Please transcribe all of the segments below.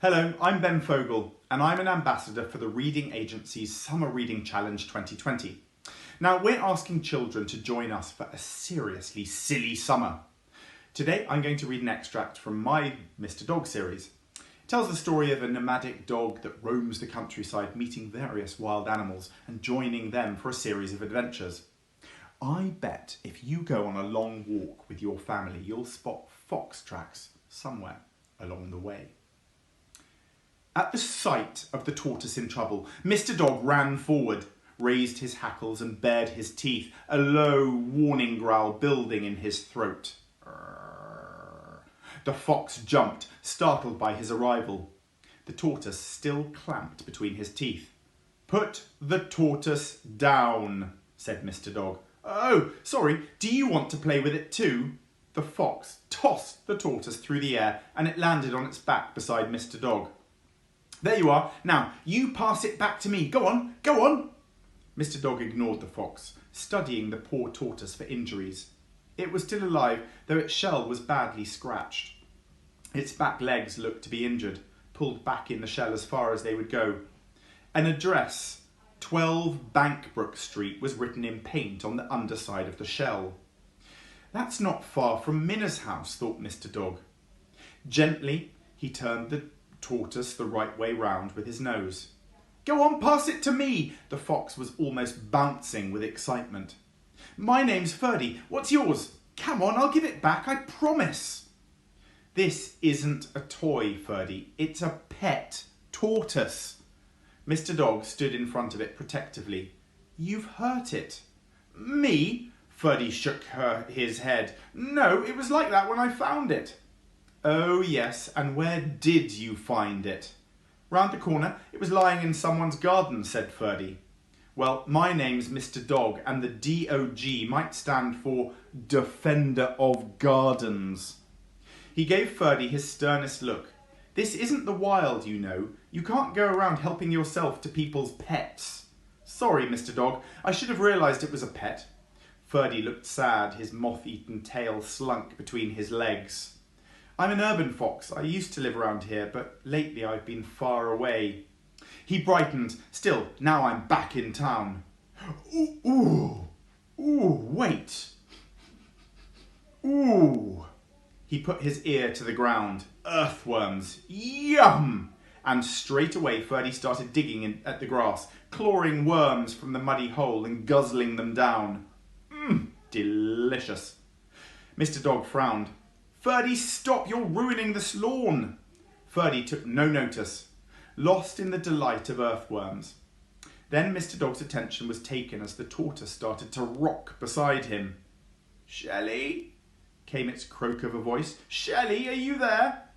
Hello, I'm Ben Fogle, and I'm an ambassador for the reading agency's Summer Reading Challenge 2020. Now, we're asking children to join us for a seriously silly summer. Today, I'm going to read an extract from my Mr. Dog series. It tells the story of a nomadic dog that roams the countryside, meeting various wild animals and joining them for a series of adventures. I bet if you go on a long walk with your family, you'll spot fox tracks somewhere along the way. At the sight of the tortoise in trouble, Mr. Dog ran forward, raised his hackles and bared his teeth, a low warning growl building in his throat. The fox jumped, startled by his arrival. The tortoise still clamped between his teeth. "Put the tortoise down," said Mr. Dog. "Oh, sorry, do you want to play with it too?" The fox tossed the tortoise through the air and it landed on its back beside Mr. Dog. "There you are. Now, you pass it back to me. Go on, go on." Mr. Dog ignored the fox, studying the poor tortoise for injuries. It was still alive, though its shell was badly scratched. Its back legs looked to be injured, pulled back in the shell as far as they would go. An address, 12 Bankbrook Street, was written in paint on the underside of the shell. "That's not far from Minna's house," thought Mr. Dog. Gently, he turned the tortoise the right way round with his nose. "Go on, pass it to me." The fox was almost bouncing with excitement. "My name's Ferdy. What's yours? Come on, I'll give it back, I promise." "This isn't a toy, Ferdy. It's a pet tortoise." Mr. Dog stood in front of it protectively. "You've hurt it." "Me?" Ferdy shook his head. "No, it was like that when I found it." "Oh yes, and where did you find it?" "Round the corner. It was lying in someone's garden," said Ferdy. "Well, my name's Mr. Dog, and the DOG might stand for Defender of Gardens." He gave Ferdy his sternest look. "This isn't the wild, you know. You can't go around helping yourself to people's pets." "Sorry, Mr. Dog. I should have realised it was a pet." Ferdy looked sad. His moth-eaten tail slunk between his legs. "I'm an urban fox. I used to live around here, but lately I've been far away." He brightened. "Still, now I'm back in town." Ooh, wait. Ooh. He put his ear to the ground. Earthworms. Yum! And straight away Ferdy started digging at the grass, clawing worms from the muddy hole and guzzling them down. Delicious. Mr. Dog frowned. "Ferdy, stop! You're ruining this lawn." Ferdy took no notice, lost in the delight of earthworms. Then Mr. Dog's attention was taken as the tortoise started to rock beside him. "Shelley?" came its croak of a voice. "Shelley, are you there?"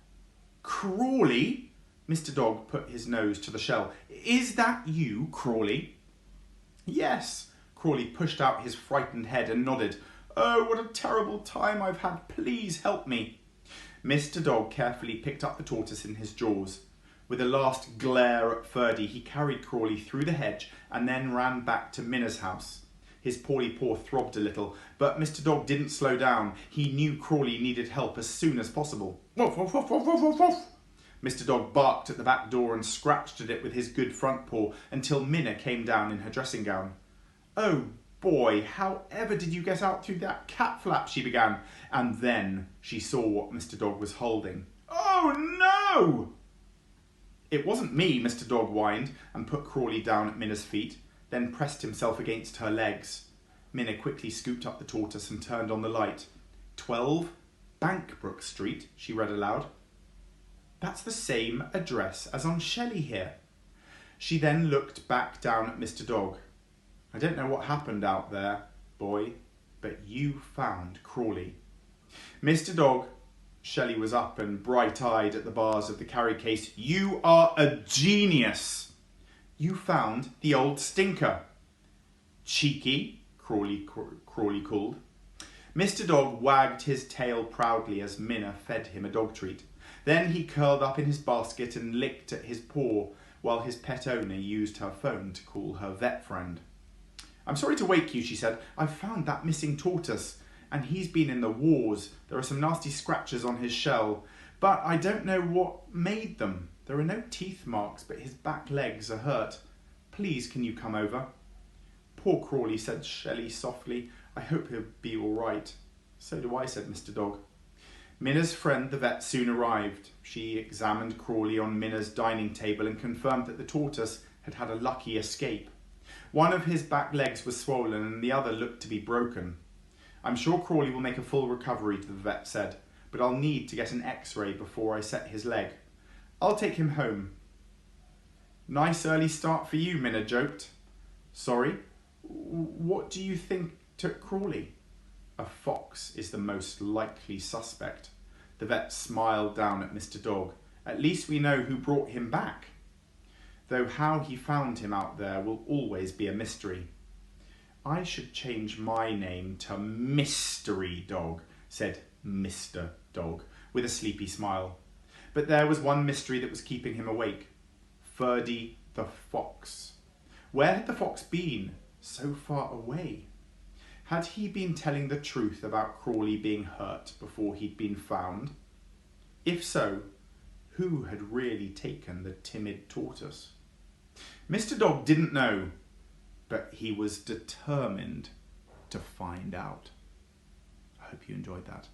"Crawley?" Mr. Dog put his nose to the shell. "Is that you, Crawley?" "Yes." Crawley pushed out his frightened head and nodded. "Oh, what a terrible time I've had. Please help me." Mr. Dog carefully picked up the tortoise in his jaws. With a last glare at Ferdy, he carried Crawley through the hedge and then ran back to Minna's house. His poorly paw throbbed a little, but Mr. Dog didn't slow down. He knew Crawley needed help as soon as possible. "Woof, woof, woof, woof, woof, woof." Mr. Dog barked at the back door and scratched at it with his good front paw until Minna came down in her dressing gown. "Oh boy, however did you get out through that cat flap?" she began, and then she saw what Mr. Dog was holding. "Oh no!" "It wasn't me," Mr. Dog whined and put Crawley down at Minna's feet, then pressed himself against her legs. Minna quickly scooped up the tortoise and turned on the light. 12 Bankbrook Street, she read aloud. "That's the same address as on Shelley here." She then looked back down at Mr. Dog. "I don't know what happened out there, boy, but you found Crawley." "Mr. Dog," Shelley was up and bright-eyed at the bars of the carry case, "you are a genius. You found the old stinker." "Cheeky," Crawley called. Mr. Dog wagged his tail proudly as Minna fed him a dog treat. Then he curled up in his basket and licked at his paw while his pet owner used her phone to call her vet friend. "I'm sorry to wake you," she said. "I've found that missing tortoise, and he's been in the wars. There are some nasty scratches on his shell, but I don't know what made them. There are no teeth marks, but his back legs are hurt. Please, can you come over? Poor Crawley, said Shelley softly. I hope he'll be all right. So do I, said Mr. Dog. Minna's friend, the vet, soon arrived. She examined Crawley on Minna's dining table and confirmed that the tortoise had had a lucky escape. One of his back legs was swollen and the other looked to be broken. I'm sure Crawley will make a full recovery, the vet said, but I'll need to get an x-ray before I set his leg. I'll take him home. Nice early start for you, Minna joked. Sorry? What do you think took Crawley? A fox is the most likely suspect. The vet smiled down at Mr. Dog. At least we know who brought him back. Though how he found him out there will always be a mystery. I should change my name to Mystery Dog, said Mr. Dog, with a sleepy smile. But there was one mystery that was keeping him awake. Ferdy the fox. Where had the fox been so far away? Had he been telling the truth about Crawley being hurt before he'd been found? If so, who had really taken the timid tortoise? Mr. Dog didn't know, but he was determined to find out. I hope you enjoyed that.